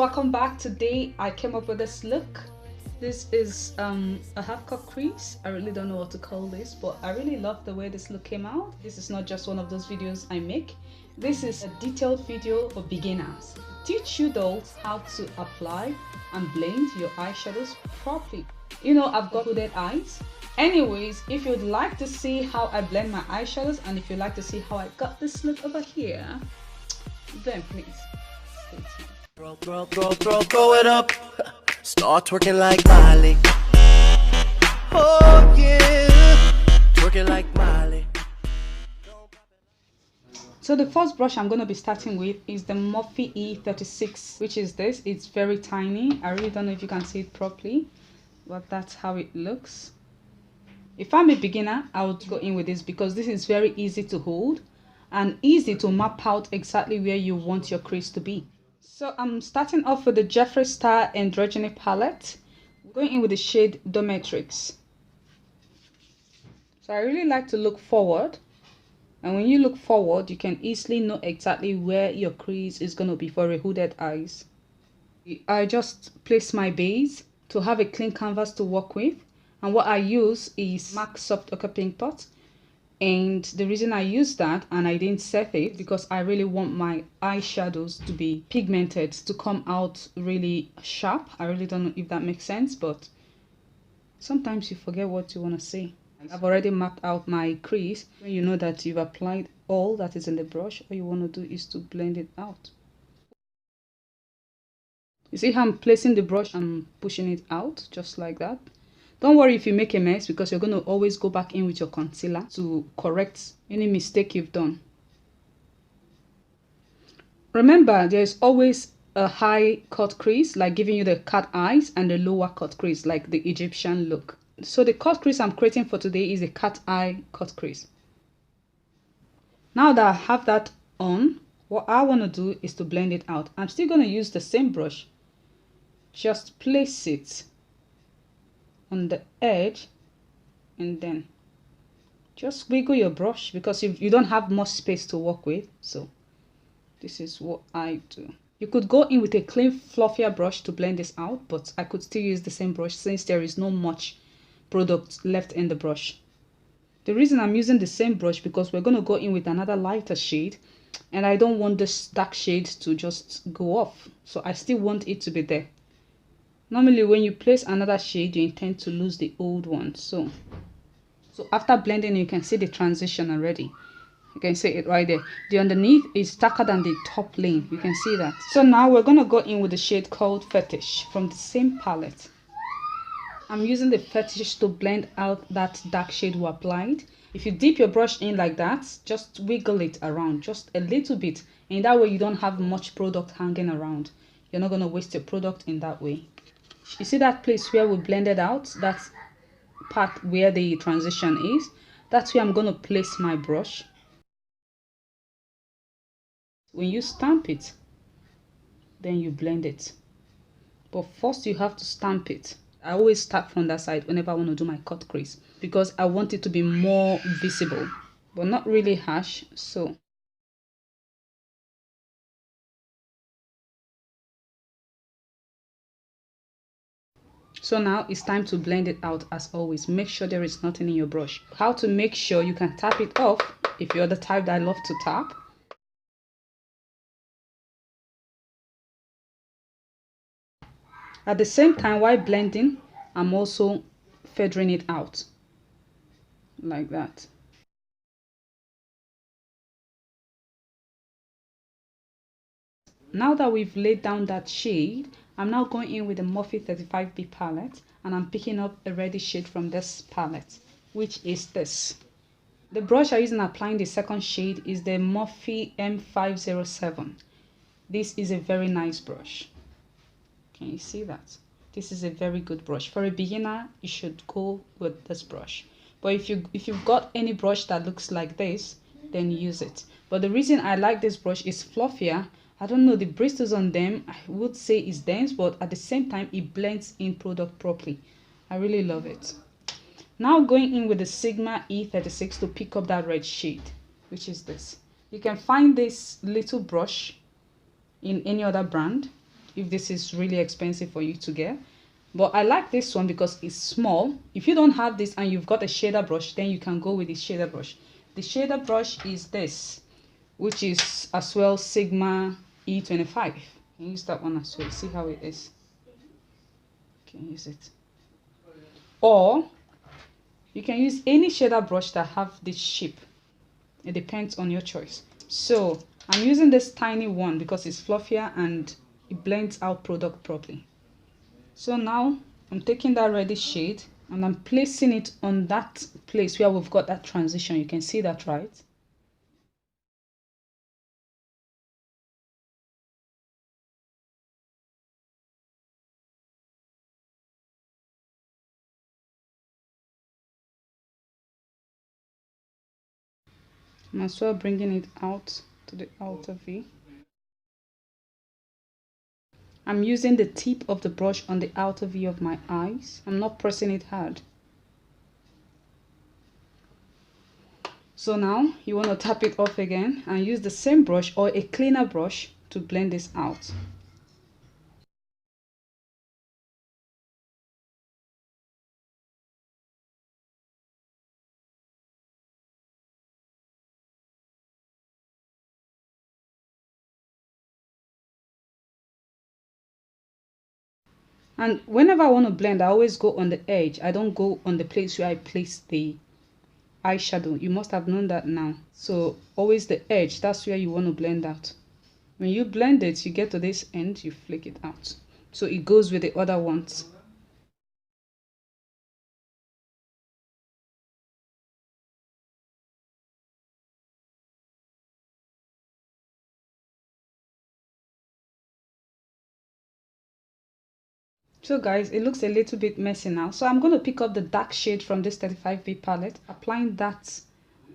welcome back. Today I came up with this look. This is a half-cut crease. I really don't know what to call this, but I really love the way this look came out. This is not just one of those videos I make. This is a detailed video for beginners. Teach you those how to apply and blend your eyeshadows properly. You know, I've got hooded eyes. Anyways, if you'd like to see how I blend my eyeshadows and if you'd like to see how I got this look over here, then please stay tuned. Throw it up. Start twerking like Miley. Oh yeah, twerking like Miley. So the first brush I'm going to be starting with is the M.A.C E36, which is this. It's very tiny. I really don't know if you can see it properly, but that's how it looks. If I'm a beginner, I would go in with this because this is very easy to hold and easy to map out exactly where you want your crease to be. So I'm starting off with the Jeffree Star Androgyny palette. I'm going in with the shade Dominatrix. So I really like to look forward. And when you look forward, you can easily know exactly where your crease is going to be for a hooded eyes. I just place my base to have a clean canvas to work with. And what I use is M.A.C Soft Ochre Pink Pot. And the reason I use that and I didn't set it because I really want my eyeshadows to be pigmented, to come out really sharp. I really don't know if that makes sense, but sometimes you forget what you want to say. I've already mapped out my crease. When you know that you've applied all that is in the brush, all you want to do is to blend it out. You see how I'm placing the brush and pushing it out just like that. Don't worry if you make a mess because you're going to always go back in with your concealer to correct any mistake you've done. Remember, there's always a high cut crease, like giving you the cat eyes, and the lower cut crease, like the Egyptian look. So the cut crease I'm creating for today is a cat eye cut crease. Now that I have that on, what I want to do is to blend it out. I'm still going to use the same brush. Just place it on the edge and then just wiggle your brush because you don't have much space to work with. So this is what I do. You could go in with a clean fluffier brush to blend this out, but I could still use the same brush since there is no much product left in the brush. The reason I'm using the same brush because we're going to go in with another lighter shade and I don't want this dark shade to just go off, so I still want it to be there. Normally when you place another shade you intend to lose the old one, so after blending you can see the transition already. You can see it right there. The underneath is darker than the top lane, you can see that. So now we're going to go in with the shade called Fetish from the same palette. I'm using the Fetish to blend out that dark shade we applied. If you dip your brush in like that, just wiggle it around just a little bit, and that way you don't have much product hanging around. You're not going to waste your product in that way. You see that place where we blended out, that part where the transition is, that's where I'm going to place my brush. When you stamp it, then you blend it, but first you have to stamp it. I always start from that side whenever I want to do my cut crease because I want it to be more visible but not really harsh. So now it's time to blend it out. As always, make sure there is nothing in your brush. How to make sure you can tap it off if you're the type that I love to tap. At the same time, while blending, I'm also feathering it out like that. Now that we've laid down that shade, I'm now going in with the Morphe 35B palette and I'm picking up a reddish shade from this palette, which is this. The brush I use in applying the second shade is the Morphe M507. This is a very nice brush. Can you see that? This is a very good brush. For a beginner, you should go with this brush. But if you've got any brush that looks like this, then use it. But the reason I like this brush is fluffier. I don't know, the bristles on them, I would say is dense, but at the same time, it blends in product properly. I really love it. Now going in with the Sigma E36 to pick up that red shade, which is this. You can find this little brush in any other brand. if this is really expensive for you to get. But I like this one because it's small. If you don't have this and you've got a shader brush, then you can go with the shader brush. The shader brush is this, which is as well Sigma E25. You can use that one as well. See how it is. You can use it. Or you can use any shader brush that have this shape. It depends on your choice. So I'm using this tiny one because it's fluffier and it blends out product properly. So now I'm taking that reddish shade and I'm placing it on that place where we've got that transition. You can see that, right? I'm as well bringing it out to the outer V. I'm using the tip of the brush on the outer V of my eyes. I'm not pressing it hard. So now you want to tap it off again and use the same brush or a cleaner brush to blend this out. And whenever I want to blend, I always go on the edge. I don't go on the place where I place the eyeshadow. You must have known that now. So always the edge, that's where you want to blend out. When you blend it, you get to this end, you flick it out. So it goes with the other ones. So guys, it looks a little bit messy now. So I'm going to pick up the dark shade from this 35V palette, applying that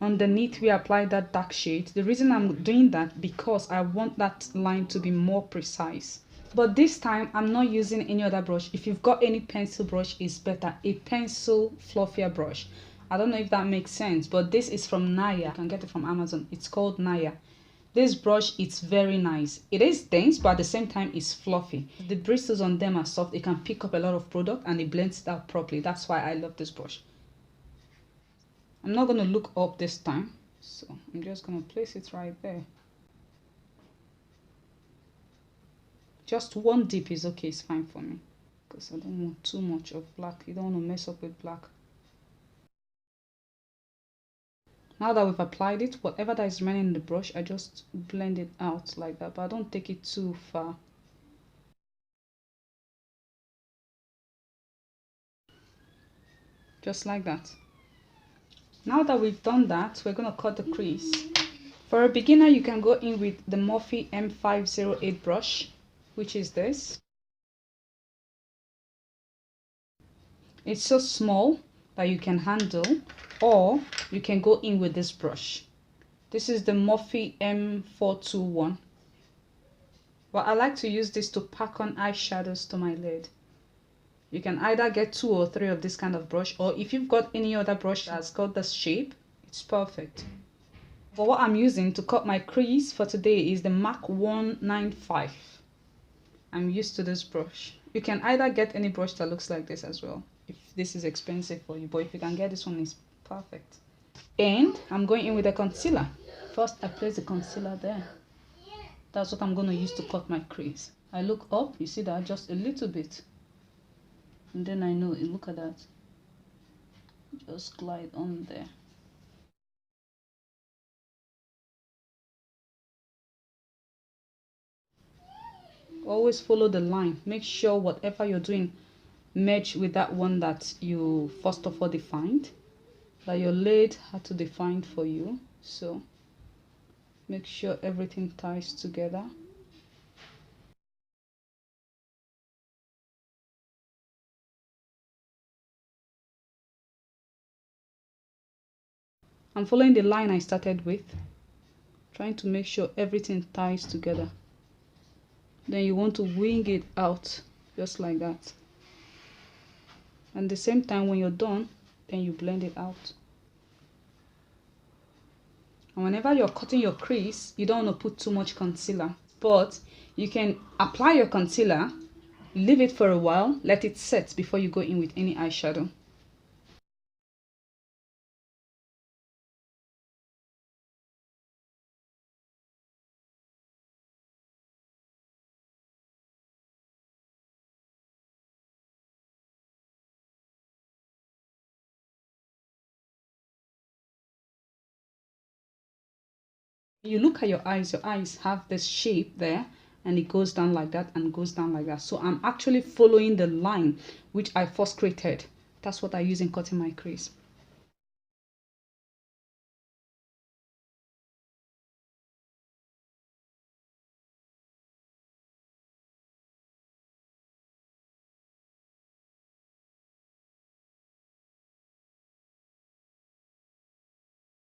underneath we apply that dark shade. The reason I'm doing that because I want that line to be more precise. But this time I'm not using any other brush. If you've got any pencil brush, it's better. A pencil fluffier brush. I don't know if that makes sense, but this is from Naya. You can get it from Amazon. It's called Naya. This brush, it's very nice. It is dense, but at the same time it's fluffy. The bristles on them are soft. It can pick up a lot of product and it blends it out properly. That's why I love this brush. I'm not going to look up this time, so I'm just going to place it right there. Just one dip is okay, it's fine for me, because I don't want too much of black. You don't want to mess up with black. Now that we've applied it, whatever that is remaining in the brush, I just blend it out like that, but I don't take it too far. Just like that. Now that we've done that, we're going to cut the crease. For a beginner, you can go in with the Morphe M508 brush, which is this. It's so small that you can handle, or you can go in with this brush. This is the Morphe M421. But I like to use this to pack on eyeshadows to my lid. You can either get 2 or 3 of this kind of brush, or if you've got any other brush that's got this shape, it's perfect. But what I'm using to cut my crease for today is the M.A.C 195. I'm used to this brush. You can either get any brush that looks like this as well, if this is expensive for you, but if you can get this one, it's perfect. And I'm going in with a concealer. First, I place the concealer there. That's what I'm going to use to cut my crease. I look up, you see that, just a little bit. And then I know it, look at that. Just glide on there. Always follow the line. Make sure whatever you're doing match with that one that you first of all defined, that your lid had to define for you. So make sure everything ties together. I'm following the line I started with, trying to make sure everything ties together. Then you want to wing it out just like that. And at the same time, when you're done, then you blend it out. And whenever you're cutting your crease, you don't want to put too much concealer. but you can apply your concealer, leave it for a while, let it set before you go in with any eyeshadow. You look at your eyes have this shape there, and it goes down like that and goes down like that. So I'm actually following the line which I first created. That's what I use in cutting my crease.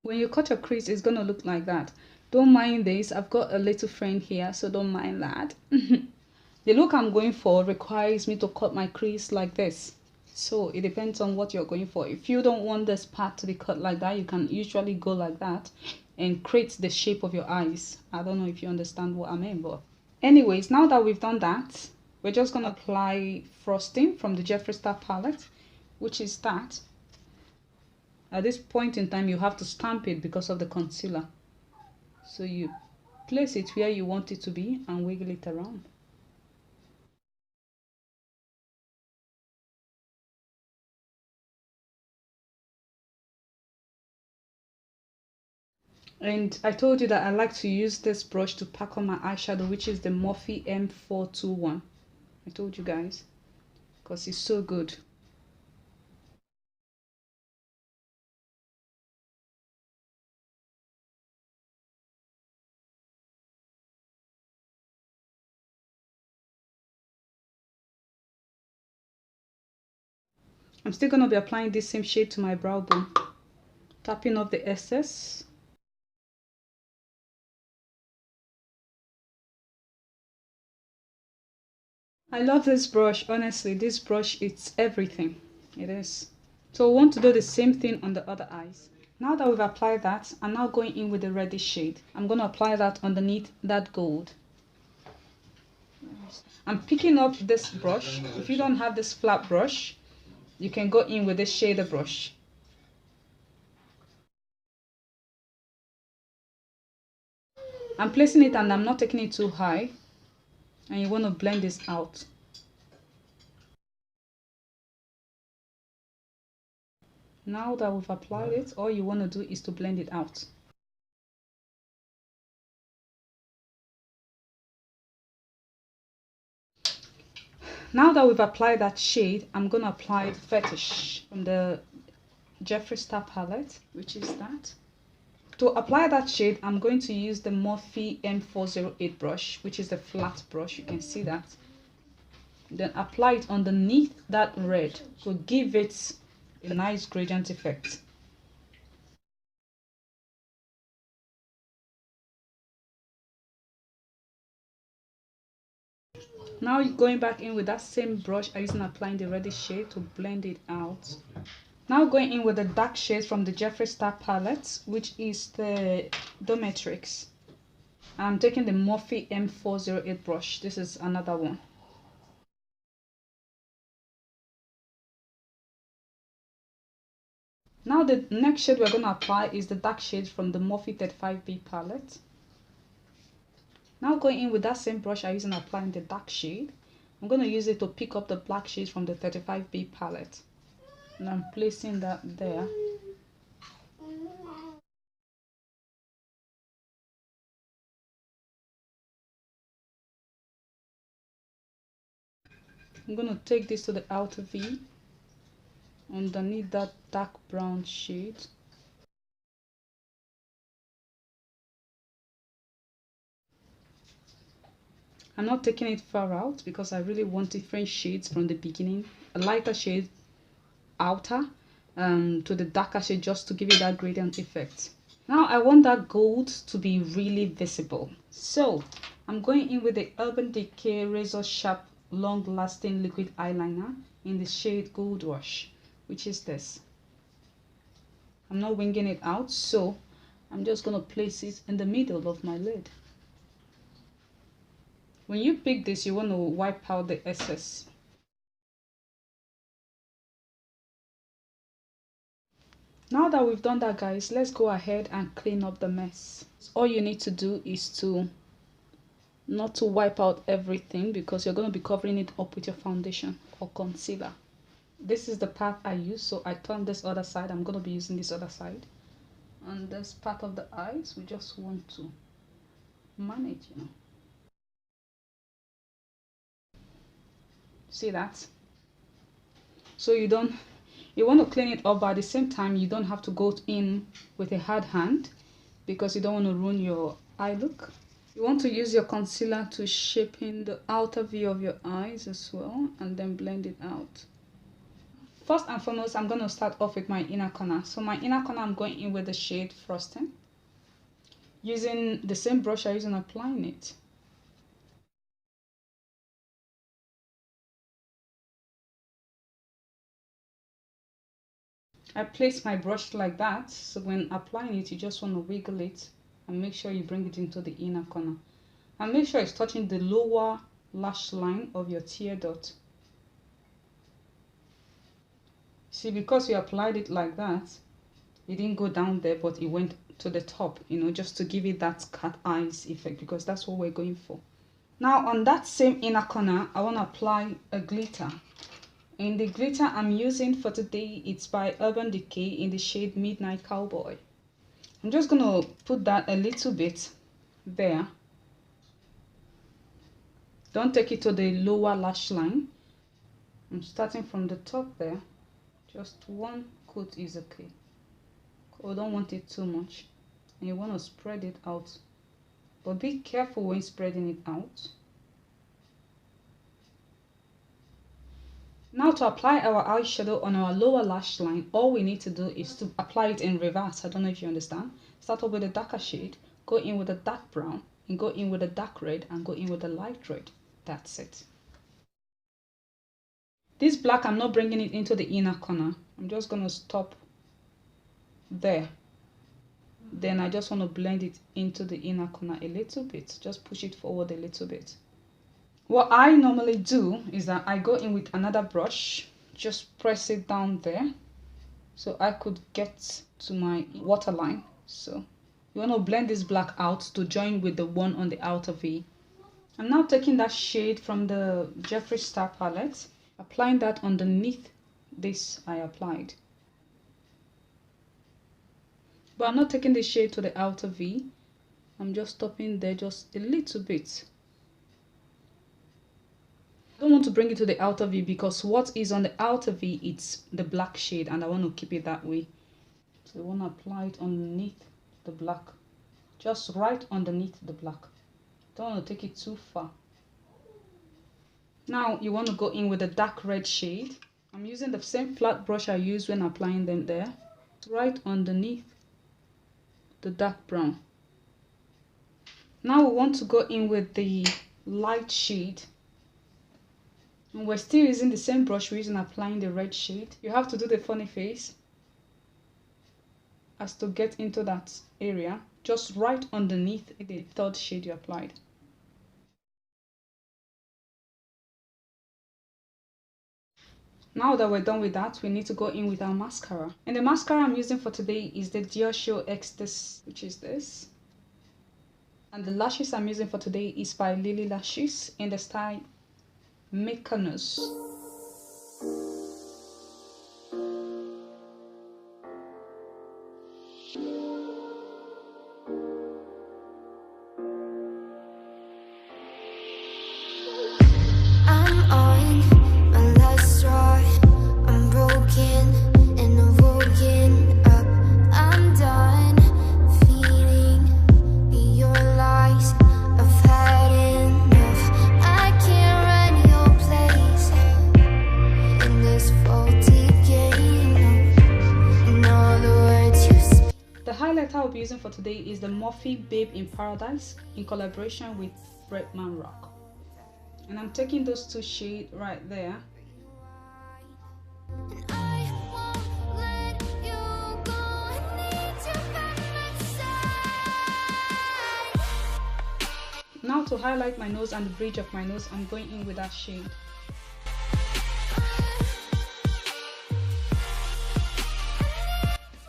When you cut your crease, it's gonna look like that. Don't mind this. I've got a little friend here, so don't mind that. The look I'm going for requires me to cut my crease like this. So it depends on what you're going for. If you don't want this part to be cut like that, you can usually go like that and create the shape of your eyes. I don't know if you understand what I mean, but anyways, now that we've done that, we're just gonna apply frosting from the Jeffree Star palette, which is that. At this point in time, you have to stamp it because of the concealer. So you place it where you want it to be and wiggle it around. And I told you that I like to use this brush to pack on my eyeshadow, which is the Morphe M421. I told you guys, because it's so good. I'm still going to be applying this same shade to my brow bone, tapping off the excess. I love this brush, honestly. This brush, it's everything. It is. So we want to do the same thing on the other eyes. Now that we've applied that, I'm now going in with the reddish shade. I'm going to apply that underneath that gold. I'm picking up this brush. If you don't have this flat brush, you can go in with this shader brush. I'm placing it and I'm not taking it too high. And you want to blend this out. Now that we've applied it, all you want to do is to blend it out. Now that we've applied that shade, I'm going to apply Fetish from the Jeffree Star palette, which is that. To apply that shade, I'm going to use the Morphe M408 brush, which is the flat brush. You can see that. Then apply it underneath that red to give it a nice gradient effect. Now going back in with that same brush, I'm using applying the reddish shade to blend it out. Now going in with the dark shades from the Jeffree Star palette, which is the Dominatrix. I'm taking the Morphe M408 brush. This is another one. Now the next shade we're going to apply is the dark shade from the Morphe 35B palette. Now going in with that same brush I'm using applying the dark shade, I'm going to use it to pick up the black shades from the 35B palette. And I'm placing that there. I'm going to take this to the outer V underneath that dark brown shade. I'm not taking it far out because I really want different shades from the beginning. A lighter shade outer to the darker shade just to give it that gradient effect. Now I want that gold to be really visible. So I'm going in with the Urban Decay Razor Sharp Long Lasting Liquid Eyeliner in the shade Gold Rush, which is this. I'm not winging it out, so I'm just going to place it in the middle of my lid. When you pick this, you want to wipe out the excess. Now that we've done that, guys, let's go ahead and clean up the mess. All you need to do is to not to wipe out everything, because you're going to be covering it up with your foundation or concealer. This is the part I use, so I turn this other side. I'm going to be using this other side. And this part of the eyes, we just want to manage, you know. See that? So you want to clean it up, but at the same time you don't have to go in with a hard hand, because you don't want to ruin your eye look. You want to use your concealer to shape in the outer V of your eyes as well, and then blend it out. First and foremost, I'm going to start off with my inner corner. So my inner corner, I'm going in with the shade Frosting, using the same brush I use in applying it. I place my brush like that, so when applying it, you just want to wiggle it and make sure you bring it into the inner corner. And make sure it's touching the lower lash line of your tear dot. See, because you applied it like that, it didn't go down there, but it went to the top, you know, just to give it that cat eyes effect, because that's what we're going for. Now on that same inner corner, I want to apply a glitter. And the glitter I'm using for today, it's by Urban Decay in the shade Midnight Cowboy. I'm just going to put that a little bit there. Don't take it to the lower lash line. I'm starting from the top there. Just one coat is okay. I don't want it too much. And you want to spread it out. But be careful when spreading it out. Now to apply our eyeshadow on our lower lash line, all we need to do is to apply it in reverse. I don't know if you understand. Start off with a darker shade, go in with a dark brown, and go in with a dark red, and go in with a light red. That's it. This black, I'm not bringing it into the inner corner. I'm just going to stop there. Then I just want to blend it into the inner corner a little bit. Just push it forward a little bit. What I normally do is that I go in with another brush, just press it down there so I could get to my waterline. So you want to blend this black out to join with the one on the outer V. I'm now taking that shade from the Jeffree Star palette, applying that underneath this I applied. But I'm not taking the shade to the outer V. I'm just stopping there just a little bit. I don't want to bring it to the outer V, because what is on the outer V, it's the black shade, and I want to keep it that way. So I want to apply it underneath the black, just right underneath the black. Don't want to take it too far. Now you want to go in with a dark red shade. I'm using the same flat brush I used when applying them there, right underneath the dark brown. Now we want to go in with the light shade. And we're still using the same brush we're using applying the red shade. You have to do the funny face as to get into that area, just right underneath the third shade you applied. Now that we're done with that, we need to go in with our mascara. And the mascara I'm using for today is the Dior Show X, which is this. And the lashes I'm using for today is by Lily Lashes in the style Mykonos. I'll be using for today is the Morphe Babe in Paradise in collaboration with Bretman Rock, and I'm taking those two shades right there. Now to highlight my nose and the bridge of my nose, I'm going in with that shade.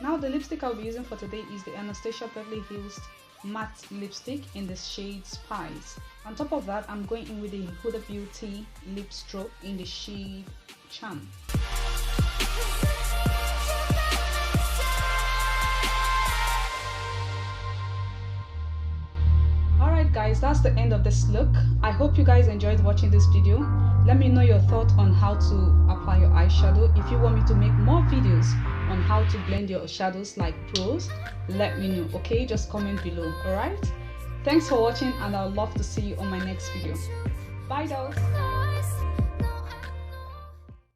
Now the lipstick I'll be using for today is the Anastasia Beverly Hills matte lipstick in the shade Spice. On top of that, I'm going in with the Huda Beauty lip stroke in the shade Charm. Alright guys, that's the end of this look. I hope you guys enjoyed watching this video. Let me know your thoughts on how to apply your eyeshadow. If you want me to make more videos on how to blend your shadows like pros, let me know, okay? Just comment below. Alright, thanks for watching, and I'd love to see you on my next video. Bye dolls.